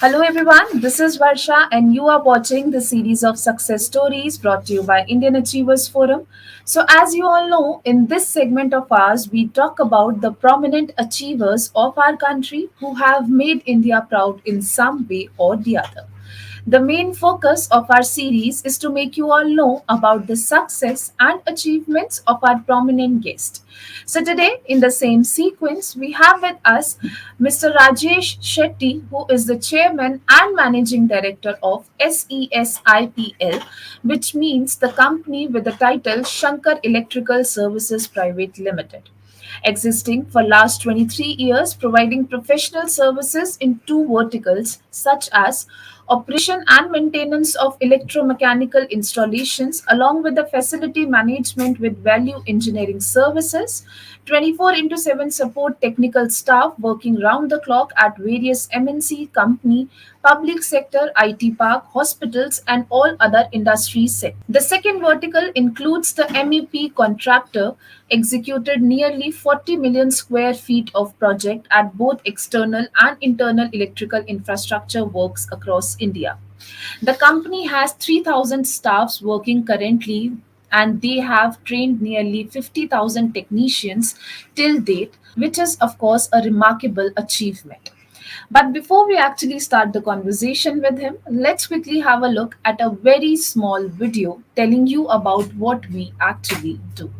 Hello, everyone. This is Varsha, and you are watching the series of success stories brought to you by Indian Achievers Forum. So, as you all know, in this segment of ours, we talk about the prominent achievers of our country who have made India proud in some way or the other. The main focus of our series is to make you all know about the success and achievements of our prominent guest. So, today, in the same sequence, we have with us Mr. Rajesh Shetty, who is the chairman and managing director of SESIPL, which means the company with the title Shankar Electrical Services Private Limited, existing for last 23 years, providing professional services in two verticals such as operation and maintenance of electromechanical installations along with the facility management with value engineering services, 24 into 7 support technical staff working round the clock at various MNC company, public sector, IT park, hospitals and all other industry sectors. The second vertical includes the MEP contractor, executed nearly 40 million square feet of project at both external and internal electrical infrastructure works across India. The company has 3,000 staffs working currently, and they have trained nearly 50,000 technicians till date, which is, of course, a remarkable achievement. But before we actually start the conversation with him, let's quickly have a look at a very small video telling you about what we actually do.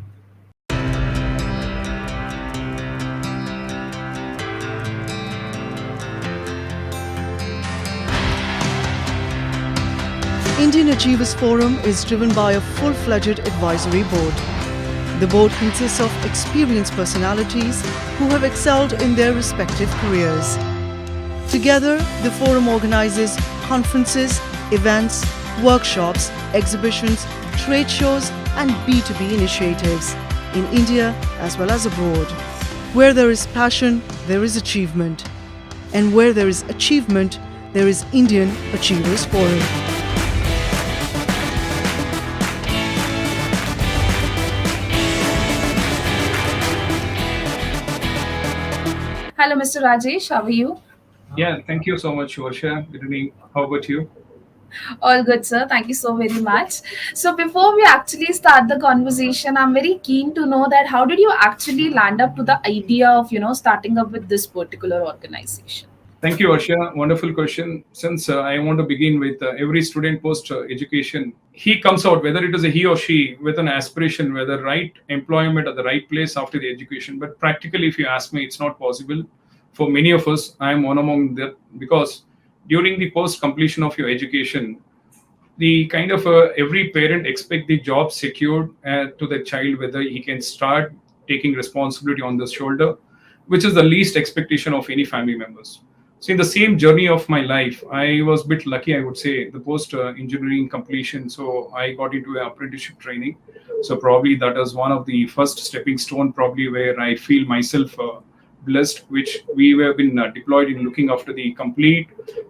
Indian Achievers Forum is driven by a full-fledged advisory board. The board consists of experienced personalities who have excelled in their respective careers. Together, the forum organizes conferences, events, workshops, exhibitions, trade shows, and B2B initiatives in India as well as abroad. Where there is passion, there is achievement. And where there is achievement, there is Indian Achievers Forum. Hello, Mr. Rajesh. How are you? Yeah, thank you so much, Varsha. Good evening. How about you? All good, sir. Thank you so very much. So, before we actually start the conversation, I'm very keen to know that how did you actually land up to the idea of starting up with this particular organization? Thank you, Varsha. Wonderful question. Since I want to begin with every student post education, he comes out, whether it is a he or she, with an aspiration, whether right employment at the right place after the education. But practically, if you ask me, it's not possible. For many of us, I am one among that because during the post completion of your education, the kind of every parent expect the job secured to the child, whether he can start taking responsibility on the shoulder, which is the least expectation of any family members. So in the same journey of my life, I was a bit lucky, I would say, the post engineering completion. So I got into an apprenticeship training. So probably that is one of the first stepping stone, probably where I feel myself blessed, which we have been deployed in looking after the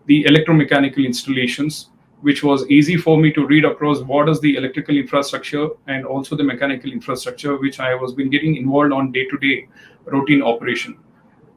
electromechanical installations, which was easy for me to read across what is the electrical infrastructure and also the mechanical infrastructure, which I was been getting involved on day-to-day routine operation.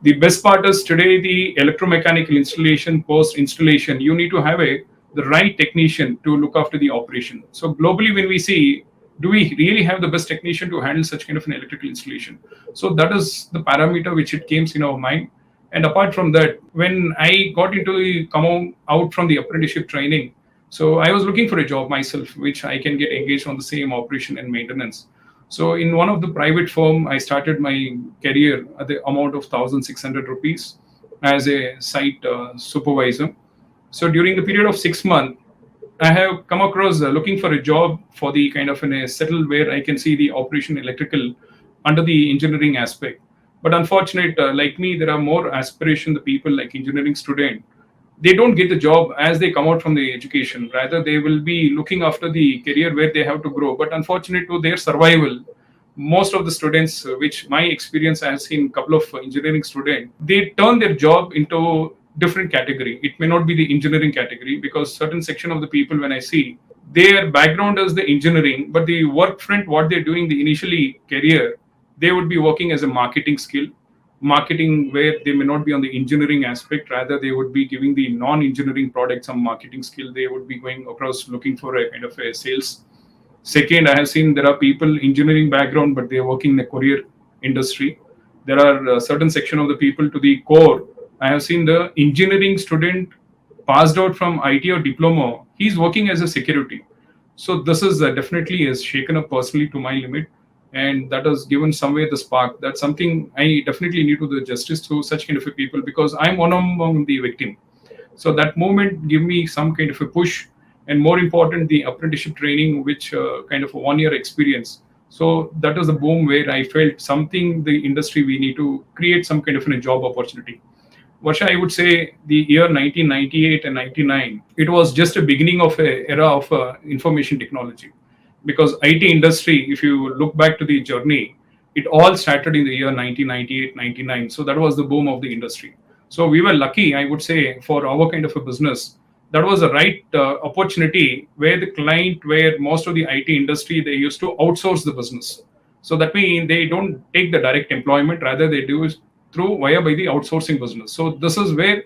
The best part is today the electromechanical installation, post installation, you need to have the right technician to look after the operation. So globally, when we see, do we really have the best technician to handle such kind of an electrical installation? So that is the parameter which it came in our mind. And apart from that, when I got into the come out from the apprenticeship training, so I was looking for a job myself, which I can get engaged on the same operation and maintenance. So in one of the private firm, I started my career at the amount of 1,600 rupees as a site supervisor. So during the period of 6 months, I have come across looking for a job for the kind of in a settle where I can see the operation electrical under the engineering aspect. But unfortunate, like me, there are more aspiration the people like engineering student. They don't get the job as they come out from the education. Rather, they will be looking after the career where they have to grow. But unfortunate to their survival, most of the students, which my experience has seen, couple of engineering students, they turn their job into different category. It may not be the engineering category because certain section of the people, when I see, their background is the engineering, but the work front, what they're doing, the initially career, they would be working as a marketing skill, marketing where they may not be on the engineering aspect, rather they would be giving the non-engineering product some marketing skill. They would be going across looking for a kind of a sales. Second, I have seen there are people engineering background, but they are working in the courier industry. There are a certain section of the people to the core. I have seen the engineering student passed out from IT or diploma. He's working as a security. So this is definitely has shaken up personally to my limit, and that has given somewhere the spark. That's something I definitely need to do justice to such kind of a people, because I'm one among the victim. So that moment give me some kind of a push, and more important, the apprenticeship training, which kind of a 1 year experience. So that was the boom where I felt something the industry we need to create some kind of a job opportunity. Varsha, I would say the year 1998 and 99, it was just a beginning of a era of information technology. Because IT industry, if you look back to the journey, it all started in the year 1998, 99. So that was the boom of the industry. So we were lucky, I would say, for our kind of a business. That was the right opportunity where the client, where most of the IT industry, they used to outsource the business. So that means they don't take the direct employment, rather they do it through via by the outsourcing business. So this is where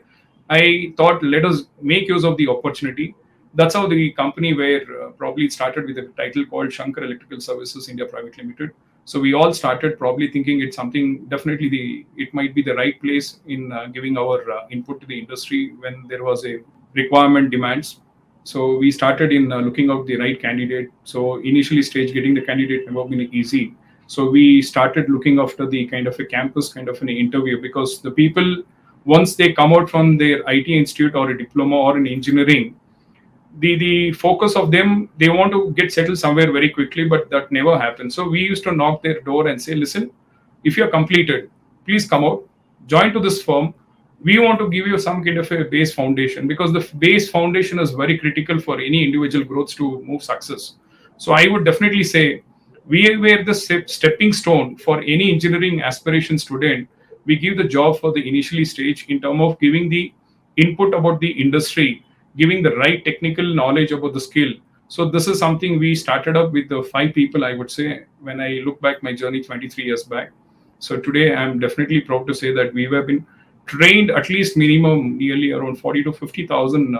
I thought, let us make use of the opportunity. That's how the company where probably it started with a title called Shankar Electrical Services India Private Limited. So we all started probably thinking it's something definitely it might be the right place in giving our input to the industry when there was a requirement demands. So we started in looking out the right candidate. So initially stage getting the candidate never been easy. So we started looking after the kind of a campus kind of an interview, because the people, once they come out from their IT institute or a diploma or an engineering, the focus of them, they want to get settled somewhere very quickly, but that never happens. So we used to knock their door and say, listen, if you're completed, please come out, join to this firm. We want to give you some kind of a base foundation, because the base foundation is very critical for any individual growth to move success. So I would definitely say we were the stepping stone for any engineering aspiration student. We give the job for the initially stage in terms of giving the input about the industry, giving the right technical knowledge about the skill. So this is something we started up with the 5 people, I would say, when I look back my journey 23 years back. So today I'm definitely proud to say that we have been trained at least minimum nearly around 40 to 50,000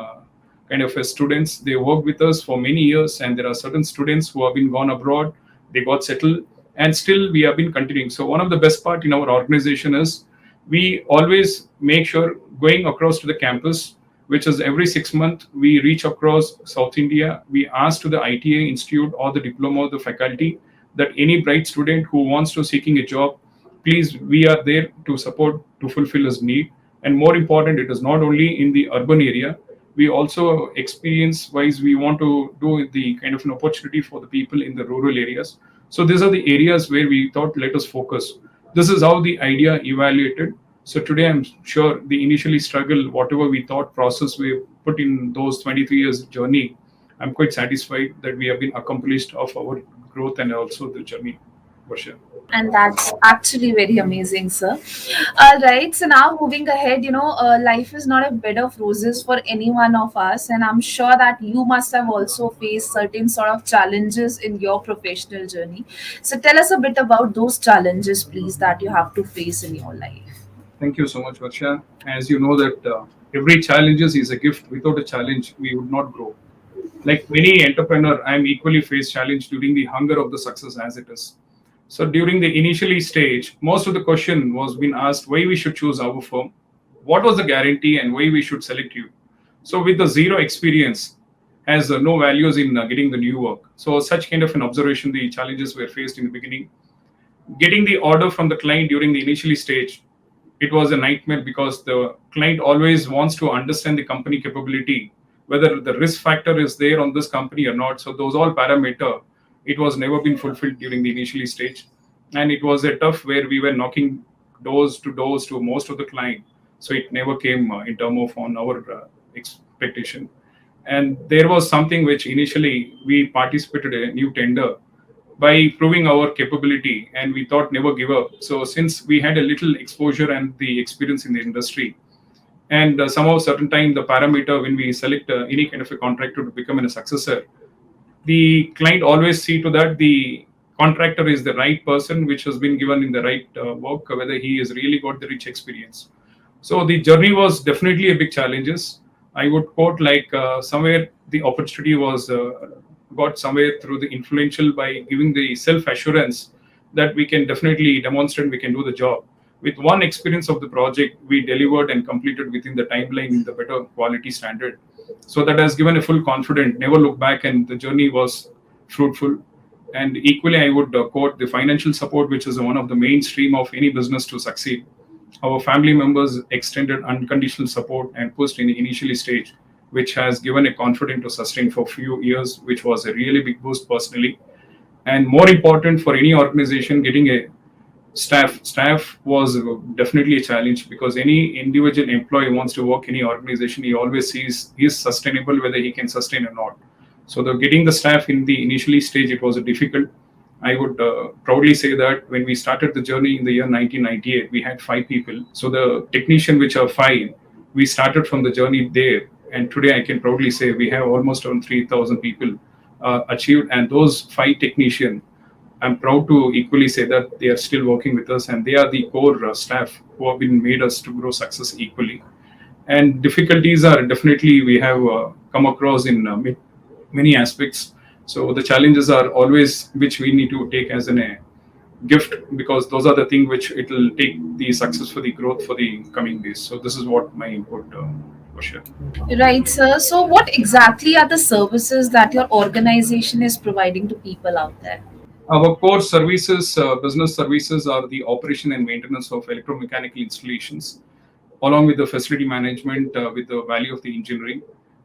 kind of students. They work with us for many years, and there are certain students who have been gone abroad, they got settled, and still we have been continuing. So one of the best part in our organization is we always make sure going across to the campus, which is every 6 months, we reach across South India. We ask to the ITA institute or the diploma or the faculty that any bright student who wants to seeking a job, please, we are there to support, to fulfill his need. And more important, it is not only in the urban area, we also experience wise, we want to do the kind of an opportunity for the people in the rural areas. So these are the areas where we thought, let us focus. This is how the idea evaluated. So today, I'm sure the initially struggle, whatever we thought process we put in those 23 years journey, I'm quite satisfied that we have been accomplished of our growth and also the journey. For sure. And that's actually very amazing, sir. All right. So now moving ahead, life is not a bed of roses for any one of us. And I'm sure that you must have also faced certain sort of challenges in your professional journey. So tell us a bit about those challenges, please, that you have to face in your life. Thank you so much, Varsha. As you know that every challenge is a gift. Without a challenge, we would not grow. Like many entrepreneur, I'm equally faced challenge during the hunger of the success as it is. So during the initially stage, most of the question was being asked why we should choose our firm, what was the guarantee, and why we should select you. So with the zero experience, has no values in getting the new work. So such kind of an observation, the challenges were faced in the beginning. Getting the order from the client during the initially stage, it was a nightmare, because the client always wants to understand the company capability, whether the risk factor is there on this company or not. So those all parameter, it was never been fulfilled during the initially stage. And it was a tough where we were knocking doors to most of the client. So it never came in terms of on our expectation. And there was something which initially we participated in a new tender by proving our capability, and we thought never give up. So since we had a little exposure and the experience in the industry, and somehow certain time the parameter when we select any kind of a contractor to become a successor, the client always see to that the contractor is the right person which has been given in the right work, whether he has really got the rich experience. So the journey was definitely a big challenges. I would quote like somewhere the opportunity was got somewhere through the influential by giving the self assurance that we can definitely demonstrate we can do the job. With one experience of the project, we delivered and completed within the timeline in the better quality standard. So that has given a full confidence, never look back, and the journey was fruitful. And equally, I would quote the financial support, which is one of the mainstream of any business to succeed. Our family members extended unconditional support and pushed in the initially stage, which has given a confidence to sustain for a few years, which was a really big boost personally. And more important for any organization, getting a staff was definitely a challenge, because any individual employee wants to work in any organization, he always sees he is sustainable whether he can sustain or not. So the getting the staff in the initially stage, it was a difficult. I would proudly say that when we started the journey in the year 1998, we had 5 people. So the technician, which are 5, we started from the journey there. And today I can proudly say we have almost around 3,000 people achieved. And those 5 technicians, I'm proud to equally say that they are still working with us, and they are the core staff who have been made us to grow success equally. And difficulties are definitely we have come across in many aspects. So the challenges are always which we need to take as a gift, because those are the things which it will take the success for the growth for the coming days. So this is what my input was shared. Right, sir. So, what exactly are the services that your organization is providing to people out there? Our core services, business services, are the operation and maintenance of electromechanical installations, along with the facility management with the value of the engineering.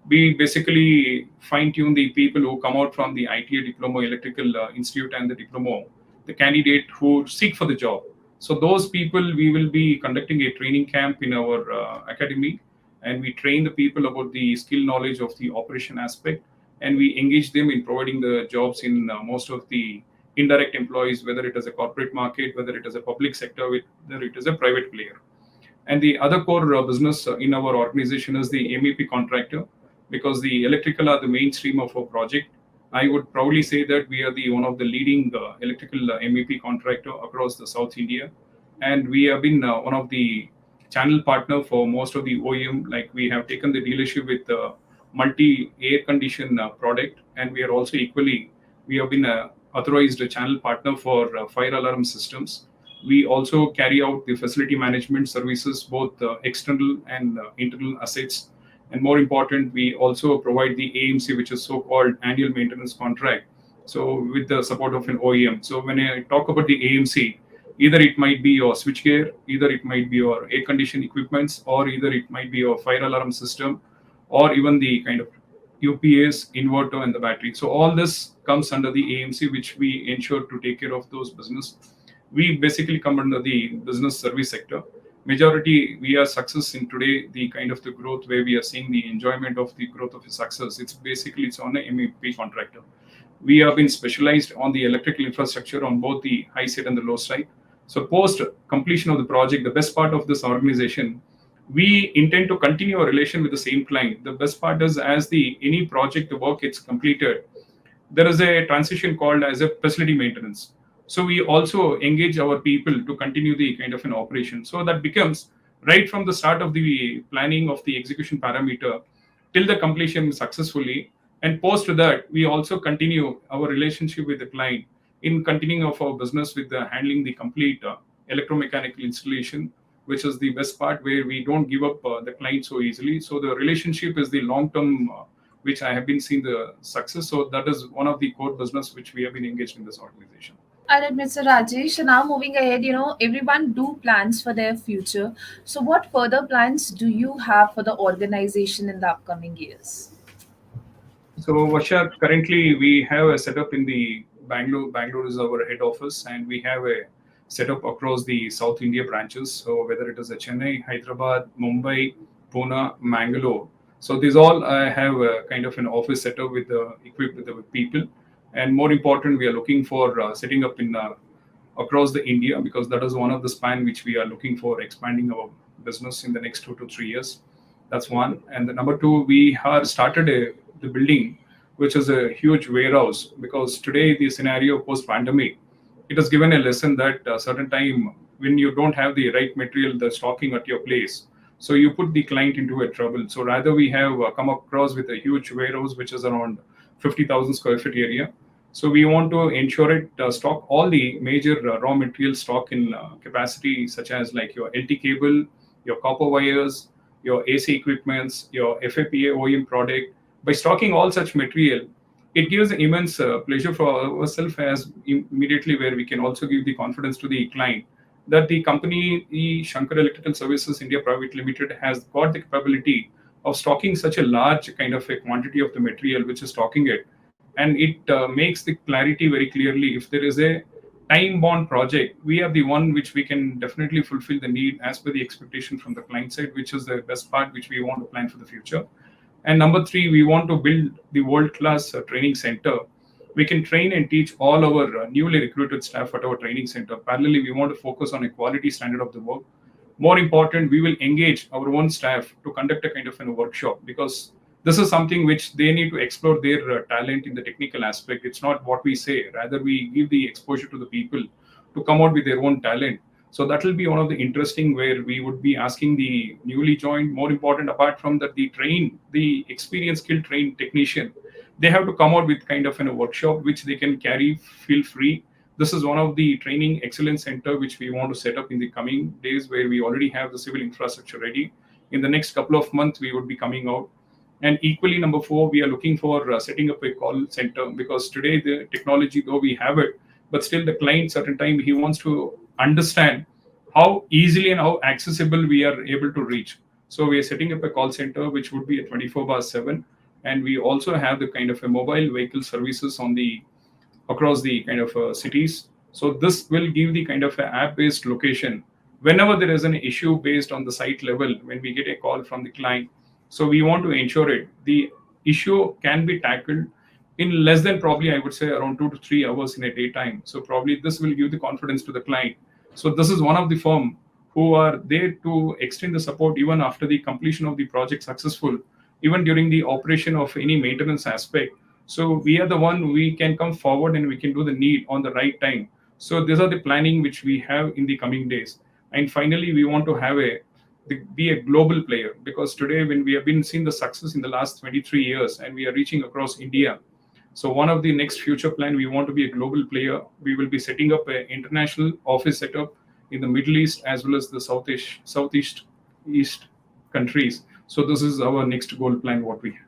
We basically fine tune the people who come out from the ITA Diploma Electrical Institute and the diploma, the candidate who seek for the job. So those people, we will be conducting a training camp in our academy, and we train the people about the skill knowledge of the operation aspect, and we engage them in providing the jobs in most of the indirect employees, whether it is a corporate market, whether it is a public sector, whether it is a private player. And the other core business in our organization is the MEP contractor, because the electrical are the mainstream of our project. I would proudly say that we are the one of the leading electrical MEP contractor across the South India, and we have been one of the channel partner for most of the OEM. Like we have taken the dealership with multi air condition product, and we are also equally we have been authorized a channel partner for fire alarm systems. We also carry out the facility management services, both external and internal assets. And more important, we also provide the AMC, which is so-called annual maintenance contract. So with the support of an OEM. So when I talk about the AMC, either it might be your switchgear, either it might be your air conditioning equipments, or either it might be your fire alarm system, or even the kind of UPS, inverter, and the battery. So all this comes under the AMC, which we ensure to take care of those business. We basically come under the business service sector. Majority we are success in today, the kind of the growth where we are seeing the enjoyment of the growth of a success. It's on a MEP contractor. We have been specialized on the electrical infrastructure on both the high side and the low side. So post completion of the project, the best part of this organization, we intend to continue our relation with the same client. The best part is as the any project the work gets completed, there is a transition called as a facility maintenance. So we also engage our people to continue the kind of an operation. So that becomes right from the start of the planning of the execution parameter till the completion successfully. And post that, we also continue our relationship with the client in continuing of our business with the handling the complete electromechanical installation, which is the best part where we don't give up the client so easily. So the relationship is the long term, which I have been seeing the success. So that is one of the core business which we have been engaged in this organization. All right, Mr. Rajesh. Now moving ahead, everyone do plans for their future. So, what further plans do you have for the organization in the upcoming years? So Vasha, currently we have a setup in the Bangalore. Bangalore is our head office, and we have a setup across the South India branches. So whether it is a Chennai, Hyderabad, Mumbai, Pune, Mangalore. So these all have a kind of an office setup with equipped with the people. And more important, we are looking for setting up in across the India, because that is one of the span which we are looking for expanding our business in the next 2 to 3 years. That's one. And the number two, we have started the building, which is a huge warehouse, because today the scenario post pandemic, it has given a lesson that certain time when you don't have the right material, the stocking at your place, so you put the client into a trouble. So rather we have come across with a huge warehouse which is around 50,000 square feet area. So we want to ensure it stock all the major raw material stock in capacity, such as like your LT cable, your copper wires, your AC equipments, your FAPA OEM product. By stocking all such material, it gives immense pleasure for ourselves as immediately where we can also give the confidence to the client that the company, the Shankar Electrical Services India Private Limited, has got the capability of stocking such a large kind of a quantity of the material which is stocking it, and it makes the clarity very clearly. If there is a time bound project, we are the one which we can definitely fulfill the need as per the expectation from the client side, which is the best part which we want to plan for the future. And number three, we want to build the world class training center. We can train and teach all our newly recruited staff at our training center. Parallelly, we want to focus on a quality standard of the work. More important, we will engage our own staff to conduct a kind of a workshop, because this is something which they need to explore their talent in the technical aspect. It's not what we say, rather we give the exposure to the people to come out with their own talent. So that will be one of the interesting where we would be asking the newly joined, more important apart from that, the experienced skilled trained technician, they have to come out with kind of a workshop which they can carry feel free. This is one of the training excellence center which we want to set up in the coming days, where we already have the civil infrastructure ready. In the next couple of months we would be coming out. And equally, number four, we are looking for setting up a call center, because today the technology, though we have it, but still the client certain time he wants to understand how easily and how accessible we are able to reach. So we are setting up a call center which would be a 24/7, and we also have the kind of a mobile vehicle services on the across the kind of cities. So this will give the kind of a app-based location whenever there is an issue based on the site level when we get a call from the client. So we want to ensure it the issue can be tackled in less than, probably I would say, around 2 to 3 hours in a daytime. So probably this will give the confidence to the client. So this is one of the firm who are there to extend the support even after the completion of the project successful, even during the operation of any maintenance aspect. So we are the one, we can come forward and we can do the need on the right time. So these are the planning which we have in the coming days. And finally, we want to have be a global player, because today when we have been seeing the success in the last 23 years and we are reaching across India. So one of the next future plan, we want to be a global player. We will be setting up an international office setup in the Middle East as well as the Southeast East countries. So this is our next goal plan, what we have.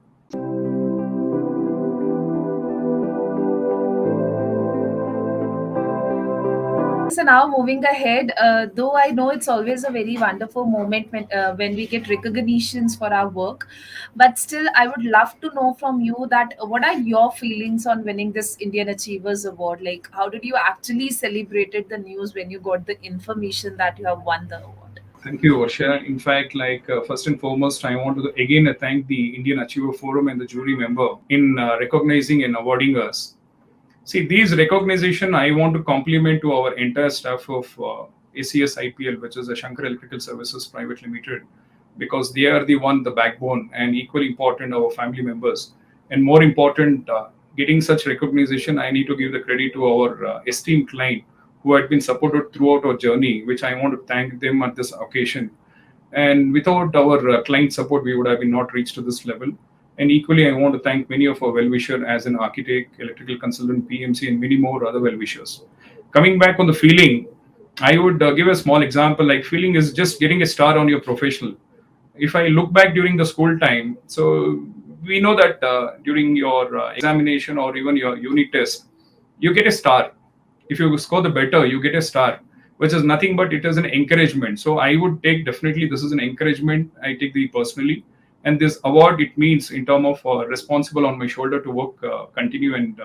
So now moving ahead, though I know it's always a very wonderful moment when we get recognitions for our work, but still I would love to know from you that what are your feelings on winning this Indian Achievers Award? Like, how did you actually celebrated the news when you got the information that you have won the award? Thank you, Varsha. In fact, first and foremost, I want to again thank the Indian Achiever Forum and the jury member in recognizing and awarding us. See, these recognition I want to compliment to our entire staff of ACS IPL, which is the Shankar Electrical Services Private Limited, because they are the backbone, and equally important, our family members. And more important, getting such recognition, I need to give the credit to our esteemed client who had been supported throughout our journey, which I want to thank them at this occasion. And without our client support, we would have been not reached to this level. And equally, I want to thank many of our well-wishers as an architect, electrical consultant, PMC, and many more other well-wishers. Coming back on the feeling, I would give a small example. Like, feeling is just getting a star on your professional. If I look back during the school time, so we know that during your examination or even your unit test, you get a star. If you score the better, you get a star, which is nothing but it is an encouragement. So I would take, definitely this is an encouragement. I take the personally. And this award, it means in terms of responsible on my shoulder to work, continue and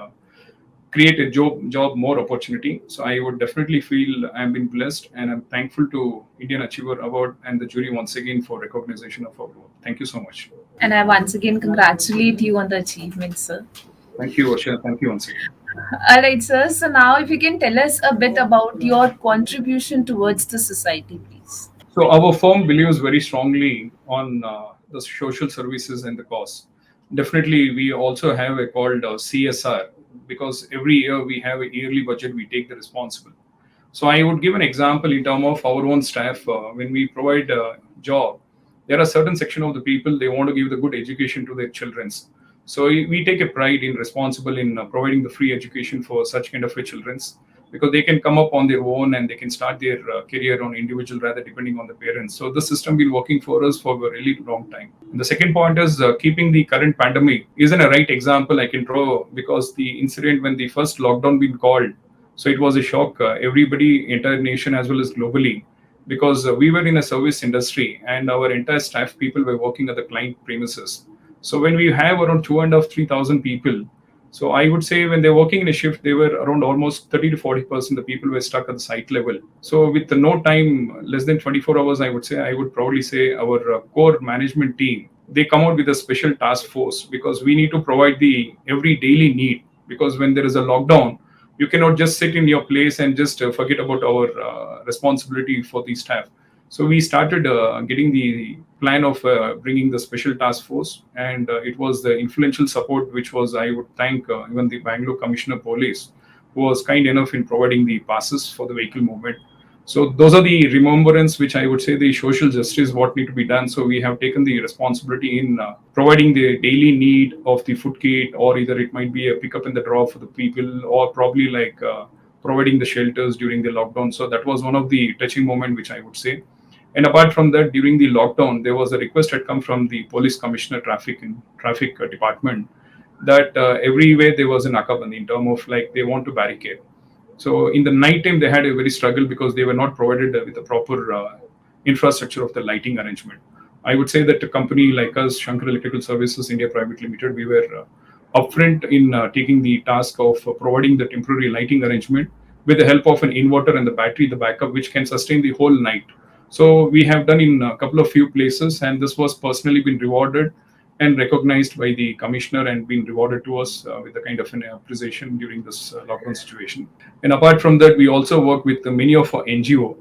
create a job more opportunity. So I would definitely feel I'm been blessed, and I'm thankful to Indian Achiever Award and the jury once again for recognition of our work. Thank you so much. And I once again congratulate you on the achievement, sir. Thank you, Varsha. Thank you once again. All right, sir. So now, if you can tell us a bit about your contribution towards the society, please. So our firm believes very strongly on the social services and the cause. Definitely, we also have a called CSR, because every year we have a yearly budget, we take the responsible. So I would give an example in terms of our own staff. When we provide a job, there are certain section of the people, they want to give the good education to their childrens. So we take a pride in responsible in providing the free education for such kind of a childrens, because they can come up on their own and they can start their career on individual rather depending on the parents. So the system been working for us for a really long time. And the second point is keeping the current pandemic isn't a right example I can draw, because the incident when the first lockdown been called, so it was a shock, everybody, entire nation as well as globally, because we were in a service industry and our entire staff people were working at the client premises. So when we have around 2,500-3,000 people, so I would say when they're working in a shift, they were around almost 30 to 40% the people were stuck at the site level. So with the no time, less than 24 hours, I would probably say our core management team, they come out with a special task force, because we need to provide the every daily need. Because when there is a lockdown, you cannot just sit in your place and just forget about our responsibility for the staff. So we started getting the plan of bringing the special task force, and it was the influential support, which was, I would thank even the Bangalore Commissioner Police, who was kind enough in providing the passes for the vehicle movement. So those are the remembrance, which I would say the social justice what need to be done. So we have taken the responsibility in providing the daily need of the food kit, or either it might be a pickup and the drop for the people, or probably like providing the shelters during the lockdown. So that was one of the touching moment, which I would say. And apart from that, during the lockdown, there was a request had come from the police commissioner traffic department, that everywhere there was an akaband in terms of like they want to barricade. So in the night time, they had a very struggle because they were not provided with the proper infrastructure of the lighting arrangement. I would say that a company like us, Shankar Electrical Services India Private Limited, we were upfront in taking the task of providing the temporary lighting arrangement with the help of an inverter and the battery, the backup, which can sustain the whole night. So we have done in a couple of few places, and this was personally been rewarded and recognized by the commissioner and been rewarded to us with a kind of an appreciation during this lockdown situation. And apart from that, we also work with many of our NGO.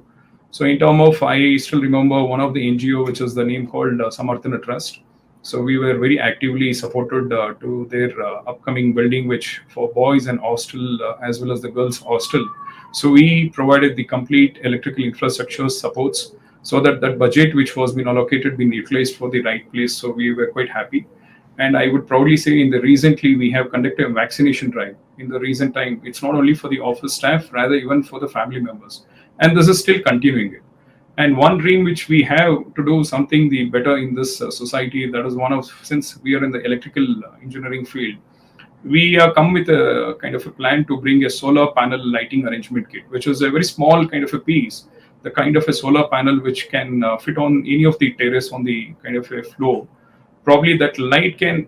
So in terms of, I still remember one of the NGO, which is the name called Samarthana Trust. So we were very actively supported to their upcoming building, which for boys and hostel as well as the girls hostel. So we provided the complete electrical infrastructure supports, so that that budget which was been allocated been utilized for the right place. So we were quite happy. And I would proudly say in the recently we have conducted a vaccination drive in the recent time. It's not only for the office staff, rather even for the family members. And this is still continuing it. And one dream which we have to do something the better in this society, that is one of, since we are in the electrical engineering field, we come with a kind of a plan to bring a solar panel lighting arrangement kit, which is a very small kind of a piece, the kind of a solar panel which can fit on any of the terrace on the kind of a floor. Probably that light can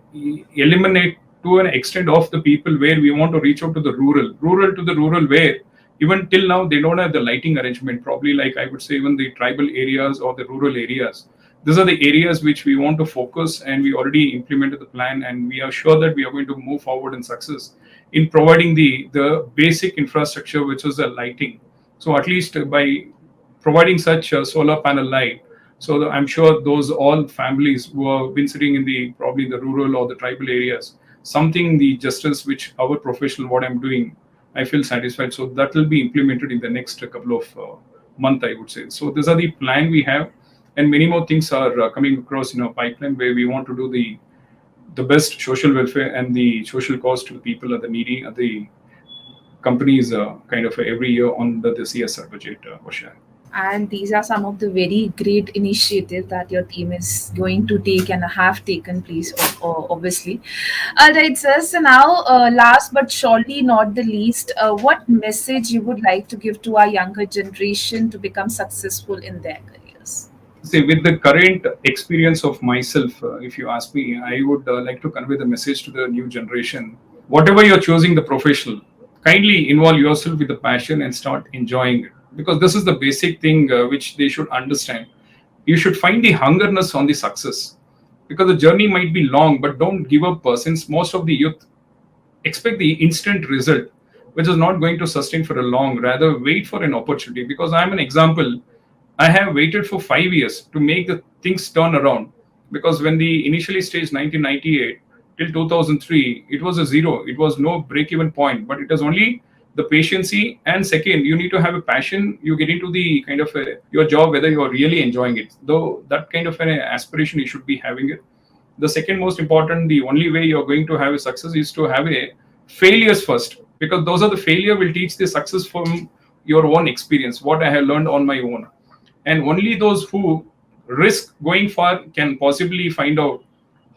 eliminate to an extent of the people where we want to reach out to the rural to the rural, where even till now they don't have the lighting arrangement. Probably like I would say even the tribal areas or the rural areas. These are the areas which we want to focus, and we already implemented the plan, and we are sure that we are going to move forward in success in providing the basic infrastructure, which is the lighting. So at least by providing such a solar panel light, so I'm sure those all families who have been sitting in the probably the rural or the tribal areas, something the justice which our professional what I'm doing, I feel satisfied. So that will be implemented in the next couple of months, I would say. So these are the plan we have, and many more things are coming across in our pipeline where we want to do the best social welfare and the social cause to the people and the needy at the companies kind of every year on the CSR budget. Vasha. And these are some of the very great initiatives that your team is going to take and have taken place, obviously. All right, sir. So now, last but surely not the least, what message you would like to give to our younger generation to become successful in their careers? See, with the current experience of myself, if you ask me, I would like to convey the message to the new generation. Whatever you're choosing the professional, kindly involve yourself with the passion and start enjoying it. Because this is the basic thing which they should understand. You should find the hungerness on the success, because the journey might be long, but don't give up. Since most of the youth expect the instant result, which is not going to sustain for a long, rather wait for an opportunity. Because I'm an example, I have waited for 5 years to make the things turn around. Because when the initially stage 1998 till 2003, it was a zero. It was no break-even point, but it was only the patiency. And second, you need to have a passion. You get into the kind of your job, whether you are really enjoying it. Though that kind of an aspiration, you should be having it. The second most important, the only way you're going to have a success is to have a failures first, because those are the failure will teach the success from your own experience, what I have learned on my own. And only those who risk going far can possibly find out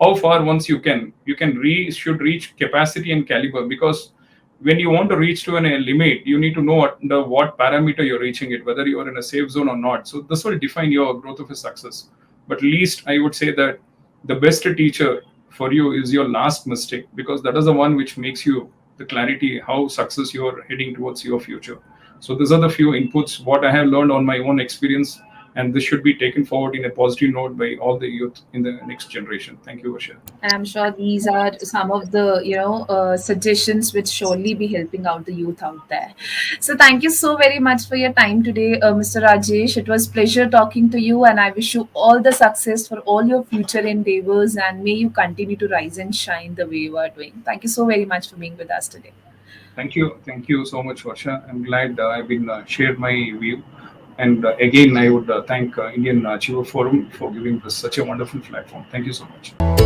how far once should reach capacity and caliber. Because when you want to reach to a limit, you need to know what parameter you're reaching it, whether you are in a safe zone or not. So this will define your growth of a success. But least I would say that the best teacher for you is your last mistake, because that is the one which makes you the clarity how success you are heading towards your future. So these are the few inputs what I have learned on my own experience, and this should be taken forward in a positive note by all the youth in the next generation. Thank you, Varsha. And I'm sure these are some of the suggestions which surely be helping out the youth out there. So thank you so very much for your time today, Mr. Rajesh. It was pleasure talking to you, and I wish you all the success for all your future endeavors, and may you continue to rise and shine the way you are doing. Thank you so very much for being with us today. Thank you so much, Varsha. I'm glad I've been shared my view. And again, I would thank Indian Achiever Forum for giving us such a wonderful platform. Thank you so much.